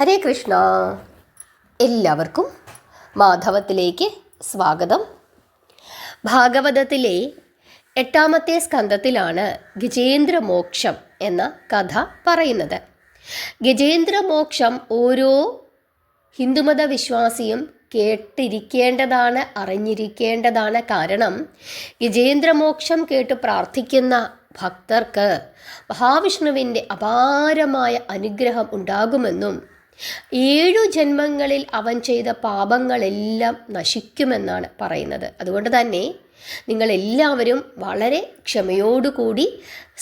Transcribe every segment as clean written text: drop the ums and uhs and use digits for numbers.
ഹരേ കൃഷ്ണ. എല്ലാവർക്കും മാധവത്തിലേക്ക് സ്വാഗതം. ഭാഗവതത്തിലെ 8ാമത്തെ സ്കന്ധത്തിലാണ് ഗജേന്ദ്രമോക്ഷം എന്ന കഥ പറയുന്നത്. ഗജേന്ദ്രമോക്ഷം ഓരോ ഹിന്ദുമത വിശ്വാസിയും കേട്ടിരിക്കേണ്ടതാണ്, അറിഞ്ഞിരിക്കേണ്ടതാണ്. കാരണം ഗജേന്ദ്രമോക്ഷം കേട്ട് പ്രാർത്ഥിക്കുന്ന ഭക്തർക്ക് മഹാവിഷ്ണുവിൻ്റെ അപാരമായ അനുഗ്രഹം ഉണ്ടാകുമെന്നും 7 ജന്മങ്ങളിൽ അവൻ ചെയ്ത പാപങ്ങളെല്ലാം നശിക്കുമെന്നാണ് പറയുന്നത്. അതുകൊണ്ട് തന്നെ നിങ്ങളെല്ലാവരും വളരെ ക്ഷമയോടുകൂടി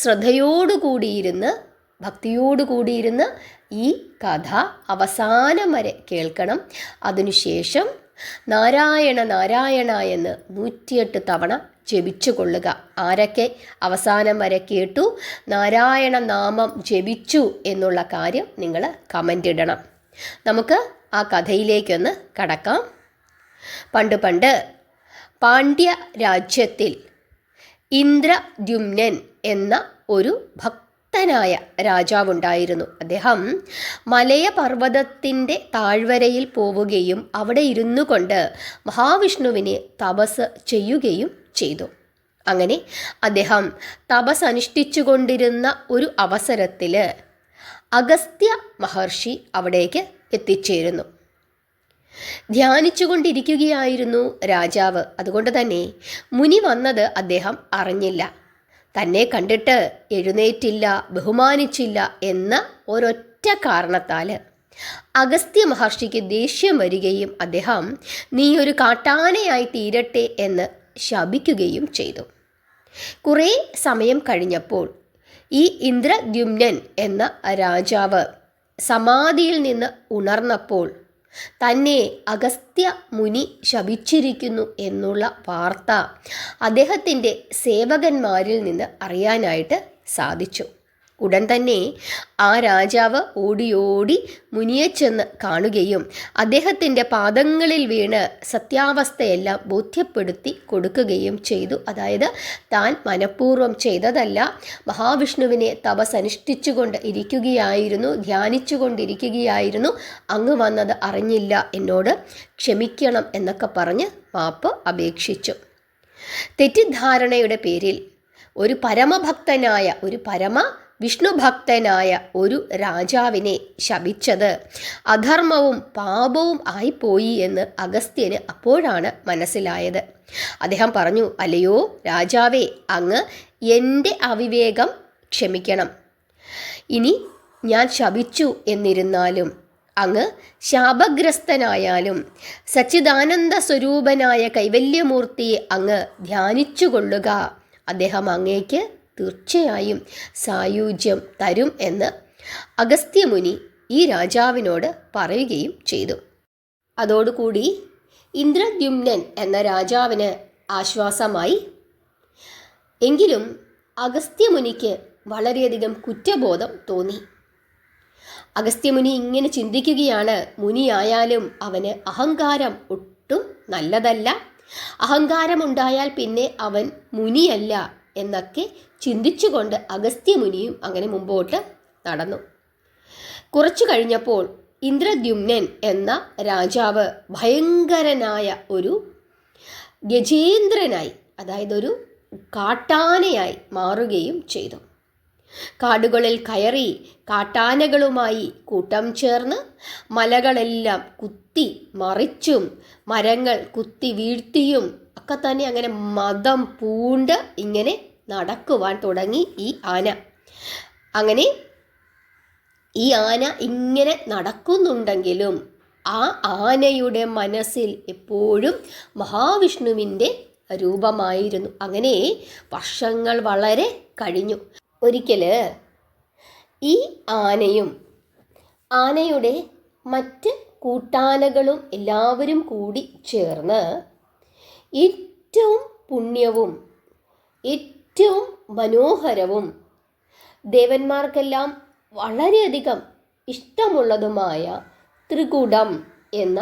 ശ്രദ്ധയോടുകൂടിയിരുന്ന് ഭക്തിയോടുകൂടിയിരുന്ന് ഈ കഥ അവസാനം വരെ കേൾക്കണം. അതിനുശേഷം നാരായണ നാരായണ എന്ന് 108 തവണ ജപിച്ചു കൊള്ളുക. ആരൊക്കെ അവസാനം വരെ കേട്ടു, നാരായണ നാമം ജപിച്ചു എന്നുള്ള കാര്യം നിങ്ങൾ കമൻ്റ് ഇടണം. നമുക്ക് ആ കഥയിലേക്കൊന്ന് കടക്കാം. പണ്ട് പാണ്ഡ്യ രാജ്യത്തിൽ ഇന്ദ്രദ്യുമ്നൻ എന്ന ഒരു ഭക്തനായ രാജാവുണ്ടായിരുന്നു. അദ്ദേഹം മലയപർവ്വതത്തിൻ്റെ താഴ്വരയിൽ പോവുകയും അവിടെ ഇരുന്നു കൊണ്ട് മഹാവിഷ്ണുവിനെ തപസ് ചെയ്യുകയും ചെയ്തു. അങ്ങനെ അദ്ദേഹം തപസ് അനുഷ്ഠിച്ചു കൊണ്ടിരുന്ന ഒരു അവസരത്തിൽ അഗസ്ത്യ മഹർഷി അവിടേക്ക് എത്തിച്ചേരുന്നു. ധ്യാനിച്ചു കൊണ്ടിരിക്കുകയായിരുന്നു രാജാവ്. അതുകൊണ്ട് തന്നെ മുനി വന്നത് അദ്ദേഹം അറിഞ്ഞില്ല. തന്നെ കണ്ടിട്ട് എഴുന്നേറ്റില്ല, ബഹുമാനിച്ചില്ല എന്ന ഒരൊറ്റ കാരണത്താൽ അഗസ്ത്യ മഹർഷിക്ക് ദേഷ്യം വരികയും അദ്ദേഹം നീ ഒരു കാട്ടാനയായി തീരട്ടെ എന്ന് ശപിക്കുകയും ചെയ്തു. കുറേ സമയം കഴിഞ്ഞപ്പോൾ ഈ ഇന്ദ്രദ്യുമ്നൻ എന്ന രാജാവ് സമാധിയിൽ നിന്ന് ഉണർന്നപ്പോൾ തന്നെ അഗസ്ത്യ മുനി ശപിച്ചിരിക്കുന്നു എന്നുള്ള വാർത്ത അദ്ദേഹത്തിൻ്റെ സേവകന്മാരിൽ നിന്ന് അറിയാനായിട്ട് സാധിച്ചു. ഉടൻ തന്നെ ആ രാജാവ് ഓടി മുനിയെ ചെന്ന് കാണുകയും അദ്ദേഹത്തിൻ്റെ പാദങ്ങളിൽ വീണ് സത്യാവസ്ഥയെല്ലാം ബോധ്യപ്പെടുത്തി കൊടുക്കുകയും ചെയ്തു. അതായത് താൻ മനഃപൂർവ്വം ചെയ്തതല്ല, മഹാവിഷ്ണുവിനെ തപസ് അനുഷ്ഠിച്ചുകൊണ്ട് ഇരിക്കുകയായിരുന്നു, ധ്യാനിച്ചു കൊണ്ടിരിക്കുകയായിരുന്നു, അങ്ങ് വന്നത് അറിഞ്ഞില്ല, എന്നോട് ക്ഷമിക്കണം എന്നൊക്കെ പറഞ്ഞ് മാപ്പ് അപേക്ഷിച്ചു. തെറ്റിദ്ധാരണയുടെ പേരിൽ ഒരു പരമഭക്തനായ വിഷ്ണുഭക്തനായ ഒരു രാജാവിനെ ശപിച്ചത് അധർമ്മവും പാപവും ആയിപ്പോയി എന്ന് അഗസ്ത്യന് അപ്പോഴാണ് മനസ്സിലായത്. അദ്ദേഹം പറഞ്ഞു, അല്ലയോ രാജാവേ, അങ്ങ് എൻ്റെ അവിവേകം ക്ഷമിക്കണം. ഇനി ഞാൻ ശപിച്ചു എന്നിരുന്നാലും അങ്ങ് ശാപഗ്രസ്തനായാലും സച്ചിദാനന്ദ സ്വരൂപനായ കൈവല്യമൂർത്തിയെ അങ്ങ് ധ്യാനിച്ചു കൊള്ളുക. അദ്ദേഹം അങ്ങേക്ക് തീർച്ചയായും സായുജ്യം തരും എന്ന് അഗസ്ത്യമുനി ഈ രാജാവിനോട് പറയുകയും ചെയ്തു. അതോടുകൂടി ഇന്ദ്രദ്യുമ്നൻ എന്ന രാജാവിന് ആശ്വാസമായി. എങ്കിലും അഗസ്ത്യമുനിക്ക് വളരെയധികം കുറ്റബോധം തോന്നി. അഗസ്ത്യമുനി ഇങ്ങനെ ചിന്തിക്കുകയാണ്, മുനിയായാലും അവന് അഹങ്കാരം ഒട്ടും നല്ലതല്ല, അഹങ്കാരമുണ്ടായാൽ പിന്നെ അവൻ മുനിയല്ല എന്നൊക്കെ ചിന്തിച്ചുകൊണ്ട് അഗസ്ത്യമുനിയും അങ്ങനെ മുമ്പോട്ട് നടന്നു. കുറച്ചു കഴിഞ്ഞപ്പോൾ ഇന്ദ്രദ്യുമ്നൻ എന്ന രാജാവ് ഭയങ്കരനായ ഒരു ഗജേന്ദ്രനായി, അതായത് ഒരു കാട്ടാനയായി മാറുകയും ചെയ്തു. കാടുകളിൽ കയറി കാട്ടാനകളുമായി കൂട്ടം ചേർന്ന് മലകളെല്ലാം കുത്തി മറിച്ചും മരങ്ങൾ കുത്തി വീഴ്ത്തിയും ഒക്കെ തന്നെ അങ്ങനെ മദം പൂണ്ട് ഇങ്ങനെ നടക്കുവാൻ തുടങ്ങി ഈ ആന. അങ്ങനെ ഈ ആന ഇങ്ങനെ നടക്കുന്നുണ്ടെങ്കിലും ആ ആനയുടെ മനസ്സിൽ എപ്പോഴും മഹാവിഷ്ണുവിൻ്റെ രൂപമായിരുന്നു. അങ്ങനെ വർഷങ്ങൾ വളരെ കഴിഞ്ഞു. ഒരിക്കൽ ഈ ആനയും ആനയുടെ മറ്റ് കൂട്ടാനകളും എല്ലാവരും കൂടി ചേർന്ന് ഏറ്റവും പുണ്യവും ഏറ്റവും മനോഹരവും ദേവന്മാർക്കെല്ലാം വളരെയധികം ഇഷ്ടമുള്ളതുമായ ത്രികുടം എന്ന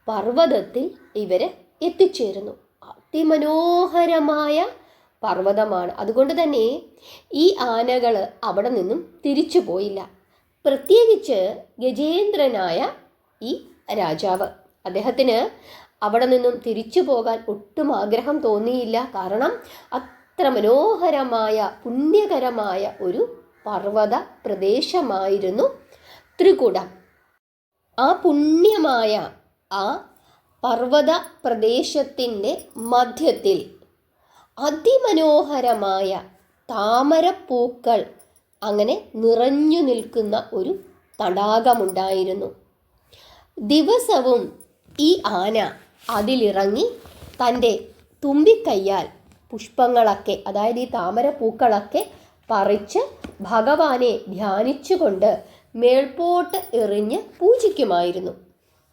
പർവ്വതത്തിൽ ഇവർ എത്തിച്ചേരുന്നു. അതിമനോഹരമായ പർവ്വതമാണ്. അതുകൊണ്ട് തന്നെ ഈ ആനകൾ അവിടെ നിന്നും തിരിച്ചു പോയില്ല. പ്രത്യേകിച്ച് ഗജേന്ദ്രനായ ഈ രാജാവ്. അദ്ദേഹത്തിന് അവിടെ നിന്നും തിരിച്ചു പോകാൻ ഒട്ടും ആഗ്രഹം തോന്നിയില്ല. കാരണം അത്ര മനോഹരമായ പുണ്യകരമായ ഒരു പർവ്വത പ്രദേശമായിരുന്നു ത്രികുടം. ആ പുണ്യമായ ആ പർവ്വത പ്രദേശത്തിൻ്റെ മധ്യത്തിൽ അതിമനോഹരമായ താമരപ്പൂക്കൾ അങ്ങനെ നിറഞ്ഞു നിൽക്കുന്ന ഒരു തടാകമുണ്ടായിരുന്നു. ദിവസവും ഈ ആന അതിലിറങ്ങി തൻ്റെ തുമ്പിക്കൈയാൽ പുഷ്പങ്ങളൊക്കെ, അതായത് ഈ താമരപ്പൂക്കളൊക്കെ പറിച്ച് ഭഗവാനെ ധ്യാനിച്ചുകൊണ്ട് മേൽപോട്ട് എറിഞ്ഞ് പൂജിക്കുമായിരുന്നു.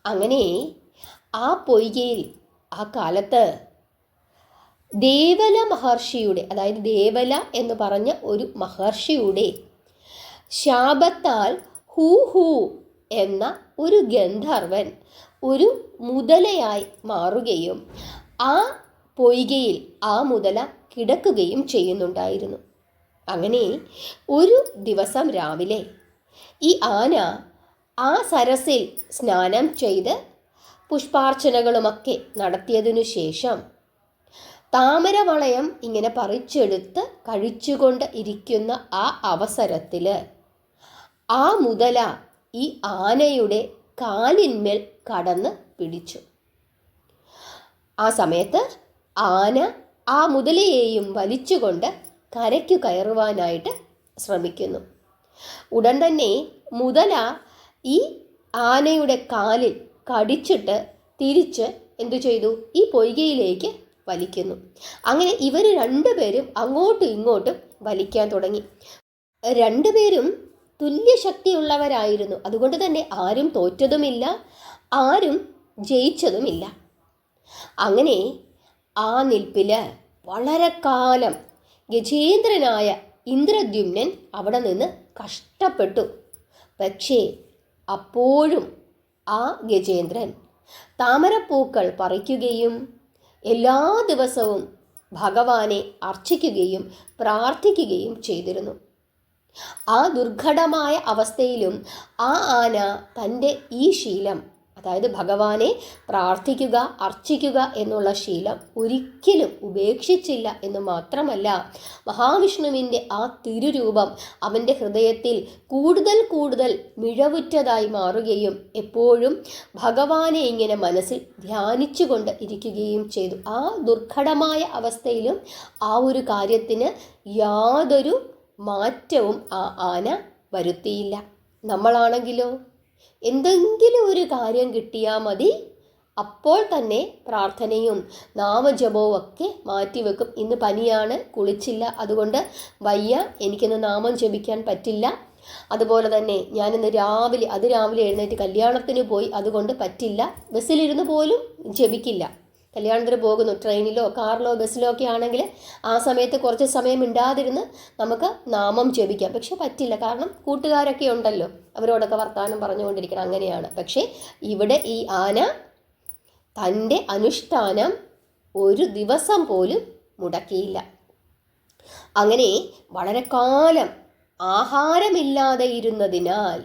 അങ്ങനെ ആ പൊയ്കയിൽ ആ കാലത്ത് ദേവല മഹർഷിയുടെ, അതായത് ദേവല എന്ന് പറഞ്ഞ ഒരു മഹർഷിയുടെ ശാപത്താൽ ഹൂ ഹൂ എന്ന ഒരു ഗന്ധർവൻ ഒരു മുതലയായി മാറുകയും ആ പൊയ്കയിൽ ആ മുതല കിടക്കുകയും ചെയ്യുന്നുണ്ടായിരുന്നു. അങ്ങനെ ഒരു ദിവസം രാവിലെ ഈ ആന ആ സരസിൽ സ്നാനം ചെയ്ത് പുഷ്പാർച്ചനകളുമൊക്കെ നടത്തിയതിനു ശേഷം താമരവളയം ഇങ്ങനെ പറിച്ചെടുത്ത് കഴിച്ചുകൊണ്ട് ഇരിക്കുന്ന ആ അവസരത്തിൽ ആ മുതല ഈ ആനയുടെ കാലിന്മേൽ കടന്ന് പിടിച്ചു. ആ സമയത്ത് ആന ആ മുതലയെയും വലിച്ചുകൊണ്ട് കരയ്ക്കു കയറുവാനായിട്ട് ശ്രമിക്കുന്നു. ഉടൻ തന്നെ മുതല ഈ ആനയുടെ കാലിൽ കടിച്ചിട്ട് തിരിച്ച് എന്തു ചെയ്തു? ഈ പൊയ്കയിലേക്ക് വലിക്കുന്നു. അങ്ങനെ ഇവർ രണ്ടുപേരും അങ്ങോട്ടും ഇങ്ങോട്ടും വലിക്കാൻ തുടങ്ങി. രണ്ടുപേരും തുല്യശക്തിയുള്ളവരായിരുന്നു. അതുകൊണ്ട് തന്നെ ആരും തോറ്റതുമില്ല, ആരും ജയിച്ചതുമില്ല. അങ്ങനെ ആ നിൽപ്പിൽ വളരെ കാലം ഗജേന്ദ്രനായ ഇന്ദ്രദ്യുമ്നൻ അവിടെ നിന്ന് കഷ്ടപ്പെട്ടു. പക്ഷേ അപ്പോഴും ആ ഗജേന്ദ്രൻ താമരപ്പൂക്കൾ പറിക്കുകയും എല്ലാ ദിവസവും ഭഗവാനെ അർച്ചിക്കുകയും പ്രാർത്ഥിക്കുകയും ചെയ്തിരുന്നു. ആ ദുർഘടമായ അവസ്ഥയിലും ആ ആന തൻ്റെ ഈ ശീലം, അതായത് ഭഗവാനെ പ്രാർത്ഥിക്കുക, അർച്ചിക്കുക എന്നുള്ള ശീലം ഒരിക്കലും ഉപേക്ഷിച്ചില്ല എന്ന് മാത്രമല്ല, മഹാവിഷ്ണുവിൻ്റെ ആ തിരുരൂപം അവൻ്റെ ഹൃദയത്തിൽ കൂടുതൽ കൂടുതൽ മിഴവുറ്റതായി മാറുകയും എപ്പോഴും ഭഗവാനെ ഇങ്ങനെ മനസ്സിൽ ധ്യാനിച്ചുകൊണ്ട് ഇരിക്കുകയും ചെയ്തു. ആ ദുർഘടമായ അവസ്ഥയിലും ആ ഒരു കാര്യത്തിന് യാതൊരു മാറ്റവും ആ ആന വരുത്തിയില്ല. നമ്മളാണെങ്കിലോ എന്തെങ്കിലും ഒരു കാര്യം കിട്ടിയാൽ മതി, അപ്പോൾ തന്നെ പ്രാർത്ഥനയും നാമജപവും ഒക്കെ മാറ്റിവെക്കും. ഇന്ന് പനിയാണ്, കുളിച്ചില്ല, അതുകൊണ്ട് വയ്യ, എനിക്കിന്ന് നാമം ജപിക്കാൻ പറ്റില്ല. അതുപോലെ തന്നെ ഞാനിന്ന് രാവിലെ എഴുന്നേറ്റ് കല്യാണത്തിന് പോയി, അതുകൊണ്ട് പറ്റില്ല. ബസ്സിലിരുന്ന് പോലും ജപിക്കില്ല. കല്യാണത്തിന് പോകുന്നു, ട്രെയിനിലോ കാറിലോ ബസ്സിലോ ഒക്കെ ആണെങ്കിൽ ആ സമയത്ത് കുറച്ച് സമയം മിണ്ടാതിരുന്ന് നമുക്ക് നാമം ജപിക്കാം. പക്ഷെ പറ്റില്ല, കാരണം കൂട്ടുകാരൊക്കെ ഉണ്ടല്ലോ, അവരോടൊക്കെ വർത്തമാനം പറഞ്ഞുകൊണ്ടിരിക്കണം, അങ്ങനെയാണ്. പക്ഷേ ഇവിടെ ഈ ആന തൻ്റെ അനുഷ്ഠാനം ഒരു ദിവസം പോലും മുടക്കിയില്ല. അങ്ങനെ വളരെ കാലം ആഹാരമില്ലാതെ ഇരുന്നതിനാൽ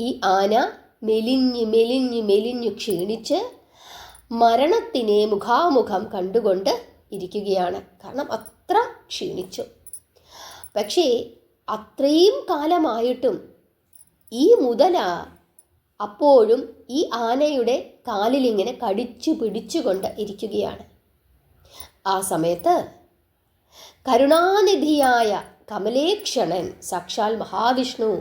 ഈ ആന മെലിഞ്ഞു ക്ഷീണിച്ച് മരണത്തിനെ മുഖാമുഖം കണ്ടുകൊണ്ട് ഇരിക്കുകയാണ്. കാരണം അത്ര ക്ഷീണിച്ചു. പക്ഷേ അത്രയും കാലമായിട്ടും ഈ മുതല അപ്പോഴും ഈ ആനയുടെ കാലിലിങ്ങനെ കടിച്ചു പിടിച്ചുകൊണ്ട് ഇരിക്കുകയാണ്. ആ സമയത്ത് കരുണാനിധിയായ കമലേക്ഷണൻ സാക്ഷാൽ മഹാവിഷ്ണു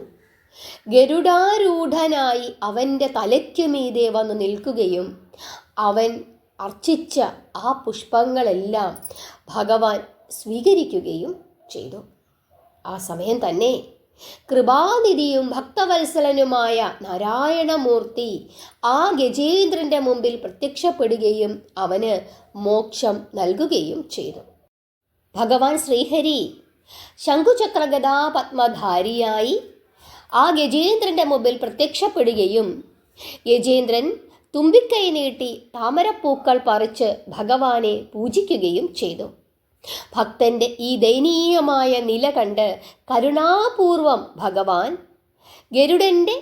ഗരുഡാരൂഢനായി അവൻ്റെ തലയ്ക്കുമീതെ വന്ന് നിൽക്കുകയും അവൻ അർച്ചിച്ച ആ പുഷ്പങ്ങളെല്ലാം ഭഗവാൻ സ്വീകരിക്കുകയും ചെയ്തു. ആ സമയം തന്നെ കൃപാനിധിയും ഭക്തവത്സലനുമായ നാരായണമൂർത്തി ആ ഗജേന്ദ്രൻ്റെ മുമ്പിൽ പ്രത്യക്ഷപ്പെടുകയും അവന് മോക്ഷം നൽകുകയും ചെയ്തു. ഭഗവാൻ ശ്രീഹരി ശംഖുചക്രഗദാ പത്മധാരിയായി ആ ഗജേന്ദ്രൻ്റെ മുമ്പിൽ പ്രത്യക്ഷപ്പെടുകയും ഗജേന്ദ്രൻ തുമ്പിക്കൈ നീട്ടി താമരപ്പൂക്കൾ പറിച്ച് ഭഗവാനെ പൂജിക്കുകയും ചെയ്തു. ഭക്തൻ്റെ ഈ ദയനീയമായ നില കണ്ട് കരുണാപൂർവം ഭഗവാൻ ഗരുഡൻ്റെ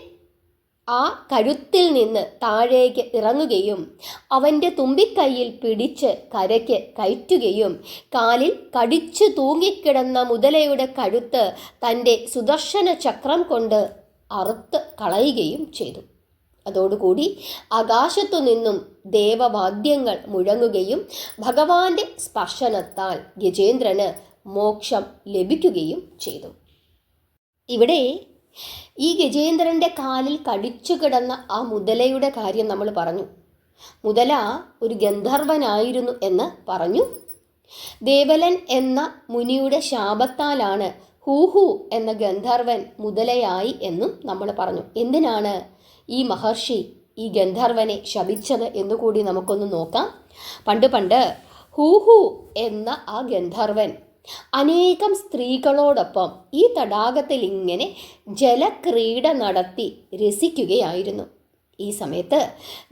ആ കഴുത്തിൽ നിന്ന് താഴേക്ക് ഇറങ്ങുകയും അവൻ്റെ തുമ്പിക്കൈയിൽ പിടിച്ച് കരയ്ക്ക് കയറ്റുകയും കാലിൽ കടിച്ചു തൂങ്ങിക്കിടന്ന മുതലയുടെ കഴുത്ത് തൻ്റെ സുദർശന ചക്രം കൊണ്ട് അറുത്ത് കളയുകയും ചെയ്തു. അതോടുകൂടി ആകാശത്തു നിന്നും ദേവവാദ്യങ്ങൾ മുഴങ്ങുകയും ഭഗവാന്റെ സ്പർശനത്താൽ ഗജേന്ദ്രന് മോക്ഷം ലഭിക്കുകയും ചെയ്തു. ഇവിടെ ഈ ഗജേന്ദ്രൻ്റെ കാലിൽ കടിച്ചു കിടന്ന ആ മുതലയുടെ കാര്യം നമ്മൾ പറഞ്ഞു. മുതല ഒരു ഗന്ധർവനായിരുന്നു എന്ന് പറഞ്ഞു. ദേവലൻ എന്ന മുനിയുടെ ശാപത്താലാണ് ഹൂഹു എന്ന ഗന്ധർവൻ മുതലയായി എന്നും നമ്മൾ പറഞ്ഞു. എന്തിനാണ് ഈ മഹർഷി ഈ ഗന്ധർവനെ ശപിച്ചത് എന്നുകൂടി നമുക്കൊന്ന് നോക്കാം. പണ്ട് ഹൂഹു എന്ന ആ ഗന്ധർവൻ അനേകം സ്ത്രീകളോടൊപ്പം ഈ തടാകത്തിൽ ഇങ്ങനെ ജലക്രീഡ നടത്തി രസിക്കുകയായിരുന്നു. ഈ സമയത്ത്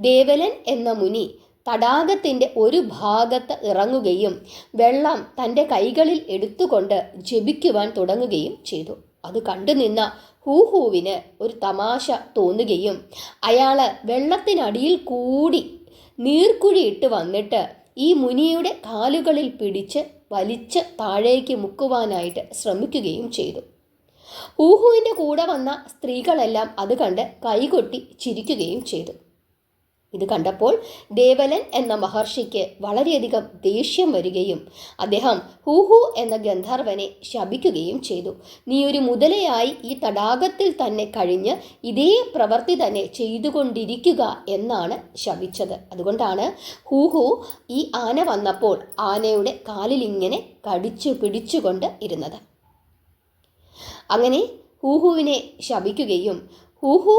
ദേവലൻ എന്ന മുനി തടാകത്തിൻ്റെ ഒരു ഭാഗത്ത് ഇറങ്ങുകയും വെള്ളം തൻ്റെ കൈകളിൽ എടുത്തുകൊണ്ട് ജപിക്കുവാൻ തുടങ്ങുകയും ചെയ്തു. അത് കണ്ടുനിന്ന ഹൂഹുവിന് ഒരു തമാശ തോന്നുകയും അയാൾ വെള്ളത്തിനടിയിൽ കൂടി നീർക്കുഴിയിട്ട് വന്നിട്ട് ഈ മുനിയുടെ കാലുകളിൽ പിടിച്ച് വലിച്ച് താഴേക്ക് മുക്കുവാനായിട്ട് ശ്രമിക്കുകയും ചെയ്തു. ഹൂഹുവിൻ്റെ കൂടെ വന്ന സ്ത്രീകളെല്ലാം അത് കണ്ട് കൈകൊട്ടി ചിരിക്കുകയും ചെയ്തു. ഇത് കണ്ടപ്പോൾ ദേവലൻ എന്ന മഹർഷിക്ക് വളരെയധികം ദേഷ്യം വരികയും അദ്ദേഹം ഹൂഹു എന്ന ഗന്ധർവനെ ശപിക്കുകയും ചെയ്തു. നീ ഒരു മുതലയായി ഈ തടാകത്തിൽ തന്നെ കഴിഞ്ഞ് ഇതേ പ്രവൃത്തി തന്നെ ചെയ്തുകൊണ്ടിരിക്കുക എന്നാണ് ശപിച്ചത്. അതുകൊണ്ടാണ് ഹൂഹു ഈ ആന വന്നപ്പോൾ ആനയുടെ കാലിലിങ്ങനെ കടിച്ചു പിടിച്ചുകൊണ്ട് ഇരുന്നത്. അങ്ങനെ ഹൂഹുവിനെ ശപിക്കുകയും ഹൂഹു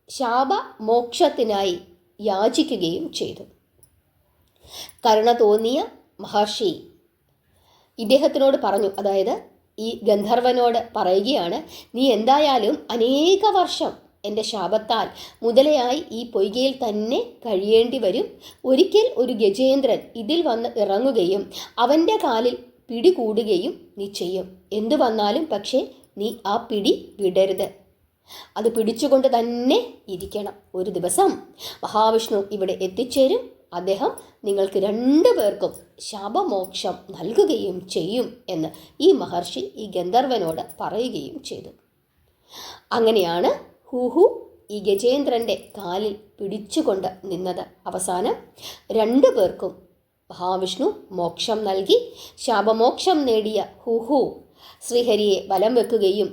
ശാപമോക്ഷത്തിനായി യാചിക്കുകയും ചെയ്തു. കരുണ തോന്നിയ മഹർഷി ഇദ്ദേഹത്തിനോട് പറഞ്ഞു, അതായത് ഈ ഗന്ധർവനോട് പറയുകയാണ്, നീ എന്തായാലും അനേക വർഷം എൻ്റെ ശാപത്താൽ മുതലയായി ഈ പൊയ്കയിൽ തന്നെ കഴിയേണ്ടി വരും. ഒരിക്കൽ ഒരു ഗജേന്ദ്രൻ ഇതിൽ വന്ന് ഇറങ്ങുകയും അവൻ്റെ കാലിൽ പിടികൂടുകയും നീ ചെയ്യും. എന്തു വന്നാലും പക്ഷേ നീ ആ പിടി വിടരുത്, അത് പിടിച്ചുകൊണ്ട് തന്നെ ഇരിക്കണം. ഒരു ദിവസം മഹാവിഷ്ണു ഇവിടെ എത്തിച്ചേരും. അദ്ദേഹം നിങ്ങൾക്ക് രണ്ടുപേർക്കും ശാപമോക്ഷം നൽകുകയും ചെയ്യും എന്ന് ഈ മഹർഷി ഈ ഗന്ധർവനോട് പറയുകയും ചെയ്തു. അങ്ങനെയാണ് ഹൂഹു ഈ ഗജേന്ദ്രൻ്റെ കാലിൽ പിടിച്ചുകൊണ്ട് നിന്നത്. അവസാനം രണ്ടുപേർക്കും മഹാവിഷ്ണു മോക്ഷം നൽകി. ശാപമോക്ഷം നേടിയ ഹൂഹു ശ്രീഹരിയെ വലം വെക്കുകയും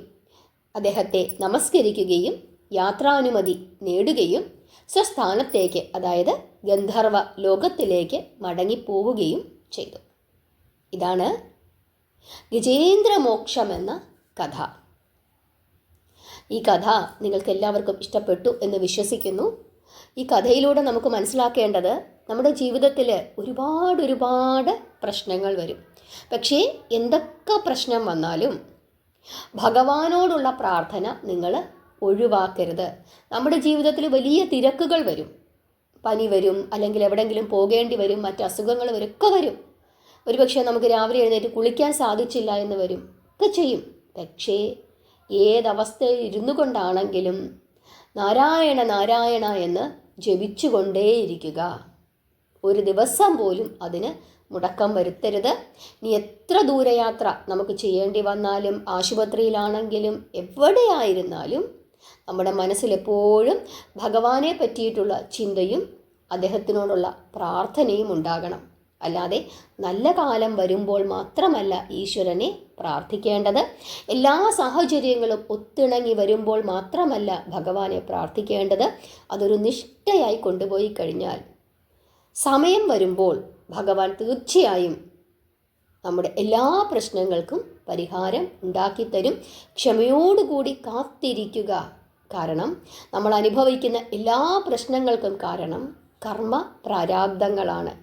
അദ്ദേഹത്തെ നമസ്കരിക്കുകയും യാത്രാനുമതി നേടുകയും സ്വസ്ഥാനത്തേക്ക്, അതായത് ഗന്ധർവ ലോകത്തിലേക്ക് മടങ്ങിപ്പോവുകയും ചെയ്തു. ഇതാണ് ഗജേന്ദ്രമോക്ഷം എന്ന കഥ. ഈ കഥ നിങ്ങൾക്ക് എല്ലാവർക്കും ഇഷ്ടപ്പെട്ടു എന്ന് വിശ്വസിക്കുന്നു. ഈ കഥയിലൂടെ നമുക്ക് മനസ്സിലാക്കേണ്ടത്, നമ്മുടെ ജീവിതത്തിൽ ഒരുപാട് പ്രശ്നങ്ങൾ വരും. പക്ഷേ എന്തൊക്കെ പ്രശ്നം വന്നാലും ഭഗവാനോടുള്ള പ്രാർത്ഥന നിങ്ങൾ ഒഴിവാക്കരുത്. നമ്മുടെ ജീവിതത്തിൽ വലിയ തിരക്കുകൾ വരും, പനി വരും, അല്ലെങ്കിൽ എവിടെയെങ്കിലും പോകേണ്ടി വരും, മറ്റ് അസുഖങ്ങൾ വരും, ഒക്കെ വരും. ഒരുപക്ഷെ നമുക്ക് രാവിലെ എഴുന്നേറ്റ് കുളിക്കാൻ സാധിച്ചില്ല എന്ന് വരും, ഒക്കെ ചെയ്യും. പക്ഷേ ഏതവസ്ഥയിൽ ഇരുന്നു കൊണ്ടാണെങ്കിലും നാരായണ നാരായണ എന്ന് ജപിച്ചുകൊണ്ടേയിരിക്കുക. ഒരു ദിവസം പോലും അതിന് മുടക്കം വരുത്തരുത്. ഇനി എത്ര ദൂരയാത്ര നമുക്ക് ചെയ്യേണ്ടി വന്നാലും, ആശുപത്രിയിലാണെങ്കിലും, എവിടെയായിരുന്നാലും നമ്മുടെ മനസ്സിലെപ്പോഴും ഭഗവാനെ പറ്റിയിട്ടുള്ള ചിന്തയും അദ്ദേഹത്തിനോടുള്ള പ്രാർത്ഥനയും ഉണ്ടാകണം. അല്ലാതെ നല്ല കാലം വരുമ്പോൾ മാത്രമല്ല ഈശ്വരനെ പ്രാർത്ഥിക്കേണ്ടത്. എല്ലാ സാഹചര്യങ്ങളും ഒത്തിണങ്ങി വരുമ്പോൾ മാത്രമല്ല ഭഗവാനെ പ്രാർത്ഥിക്കേണ്ടത്. അതൊരു നിഷ്ഠയായി കൊണ്ടുപോയി കഴിഞ്ഞാൽ സമയം വരുമ്പോൾ ഭഗവാൻ തീർച്ചയായും നമ്മുടെ എല്ലാ പ്രശ്നങ്ങൾക്കും പരിഹാരം ഉണ്ടാക്കിത്തരും. ക്ഷമയോടുകൂടി കാത്തിരിക്കുക. കാരണം നമ്മൾ അനുഭവിക്കുന്ന എല്ലാ പ്രശ്നങ്ങൾക്കും കാരണം കർമ്മ പ്രാരാബ്ധങ്ങളാണ്.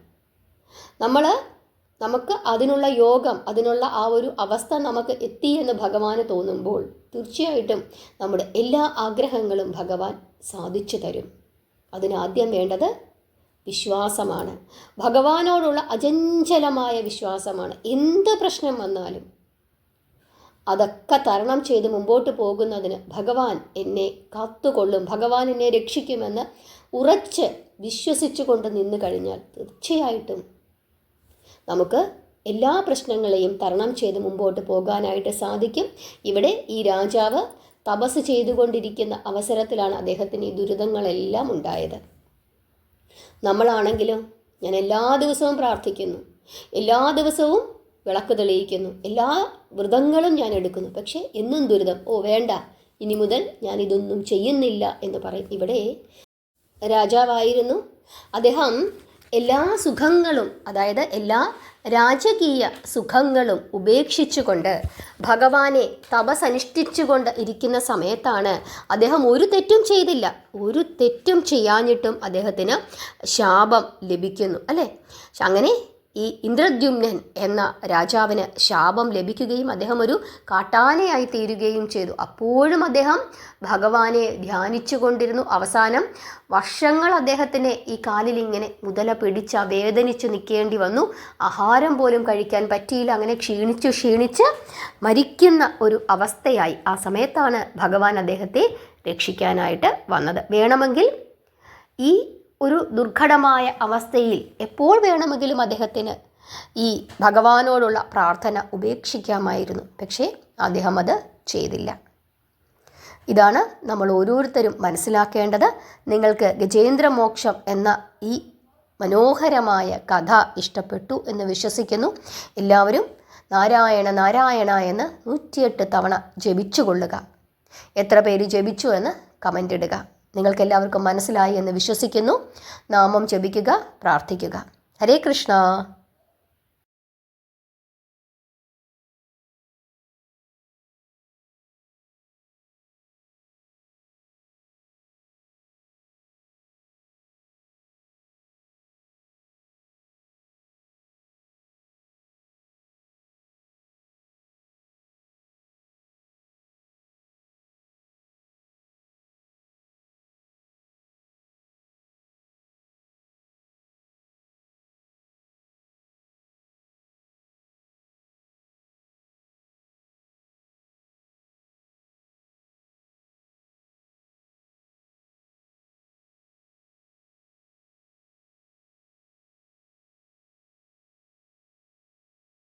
നമുക്ക് അതിനുള്ള യോഗം, അതിനുള്ള ആ ഒരു അവസ്ഥ നമുക്ക് എത്തിയെന്ന് ഭഗവാന് തോന്നുമ്പോൾ തീർച്ചയായിട്ടും നമ്മുടെ എല്ലാ ആഗ്രഹങ്ങളും ഭഗവാൻ സാധിച്ചു തരും. അതിനാദ്യം വേണ്ടത് വിശ്വാസമാണ്. ഭഗവാനോടുള്ള അചഞ്ചലമായ വിശ്വാസമാണ്. എന്ത് പ്രശ്നം വന്നാലും അതൊക്കെ തരണം ചെയ്ത് മുമ്പോട്ട് പോകുന്നതിന് ഭഗവാൻ എന്നെ കാത്തുകൊള്ളും, ഭഗവാൻ എന്നെ രക്ഷിക്കുമെന്ന് ഉറച്ച് വിശ്വസിച്ചുകൊണ്ട് നിന്ന് കഴിഞ്ഞാൽ തീർച്ചയായിട്ടും നമുക്ക് എല്ലാ പ്രശ്നങ്ങളെയും തരണം ചെയ്ത് മുമ്പോട്ട് പോകാനായിട്ട് സാധിക്കും. ഇവിടെ ഈ രാജാവ് തപസ് ചെയ്തുകൊണ്ടിരിക്കുന്ന അവസരത്തിലാണ് അദ്ദേഹത്തിന് ഈ ദുരിതങ്ങളെല്ലാം ഉണ്ടായത്. നമ്മളാണെങ്കിലും ഞാൻ എല്ലാ ദിവസവും പ്രാർത്ഥിക്കുന്നു, എല്ലാ ദിവസവും വിളക്ക് തെളിയിക്കുന്നു, എല്ലാ വ്രതങ്ങളും ഞാൻ എടുക്കുന്നു, പക്ഷേ എന്നും ദുരിതം. വേണ്ട, ഇനി മുതൽ ഞാൻ ഇതൊന്നും ചെയ്യുന്നില്ല എന്ന് പറയും. ഇവിടെ രാജാവായിരുന്നു അദ്ദേഹം. എല്ലാ സുഖങ്ങളും, അതായത് എല്ലാ രാജകീയ സുഖങ്ങളും ഉപേക്ഷിച്ചുകൊണ്ട് ഭഗവാനെ തപസ്സനുഷ്ഠിച്ചുകൊണ്ട് ഇരിക്കുന്ന സമയത്താണ് അദ്ദേഹം ഒരു തെറ്റും ചെയ്തില്ല. ഒരു തെറ്റും ചെയ്യാഞ്ഞിട്ടും അദ്ദേഹത്തിന് ശാപം ലഭിക്കുന്നു അല്ലേ. അങ്ങനെ ഈ ഇന്ദ്രദ്യുമ്നൻ എന്ന രാജാവിന് ശാപം ലഭിക്കുകയും അദ്ദേഹം ഒരു കാട്ടാനയായി തീരുകയും ചെയ്തു. അപ്പോഴും അദ്ദേഹം ഭഗവാനെ ധ്യാനിച്ചു കൊണ്ടിരുന്നു. അവസാനം വർഷങ്ങൾ അദ്ദേഹത്തിന് ഈ കാലിൽ ഇങ്ങനെ മുതല പിടിച്ച് വേദനിച്ച് നിൽക്കേണ്ടി വന്നു. ആഹാരം പോലും കഴിക്കാൻ പറ്റിയില്ല. അങ്ങനെ ക്ഷീണിച്ച് മരിക്കുന്ന ഒരു അവസ്ഥയായി. ആ സമയത്താണ് ഭഗവാൻ അദ്ദേഹത്തെ രക്ഷിക്കാനായിട്ട് വന്നത്. വേണമെങ്കിൽ ഈ ഒരു ദുർഘടമായ അവസ്ഥയിൽ എപ്പോൾ വേണമെങ്കിലും അദ്ദേഹത്തിന് ഈ ഭഗവാനോടുള്ള പ്രാർത്ഥന ഉപേക്ഷിക്കാമായിരുന്നു. പക്ഷേ അദ്ദേഹം അത് ചെയ്തില്ല. ഇതാണ് നമ്മൾ ഓരോരുത്തരും മനസ്സിലാക്കേണ്ടത്. നിങ്ങൾക്ക് ഗജേന്ദ്രമോക്ഷം എന്ന ഈ മനോഹരമായ കഥ ഇഷ്ടപ്പെട്ടു എന്ന് വിശ്വസിക്കുന്നു. എല്ലാവരും നാരായണ നാരായണ എന്ന് 108 തവണ ജപിച്ചുകൊള്ളുക. എത്ര പേര് ജപിച്ചു എന്ന് കമൻ്റ് ഇടുക. നിങ്ങൾക്കെല്ലാവർക്കും മനസ്സിലായി എന്ന് വിശ്വസിക്കുന്നു. നാമം ജപിക്കുക, പ്രാർത്ഥിക്കുക. ഹരേ കൃഷ്ണ.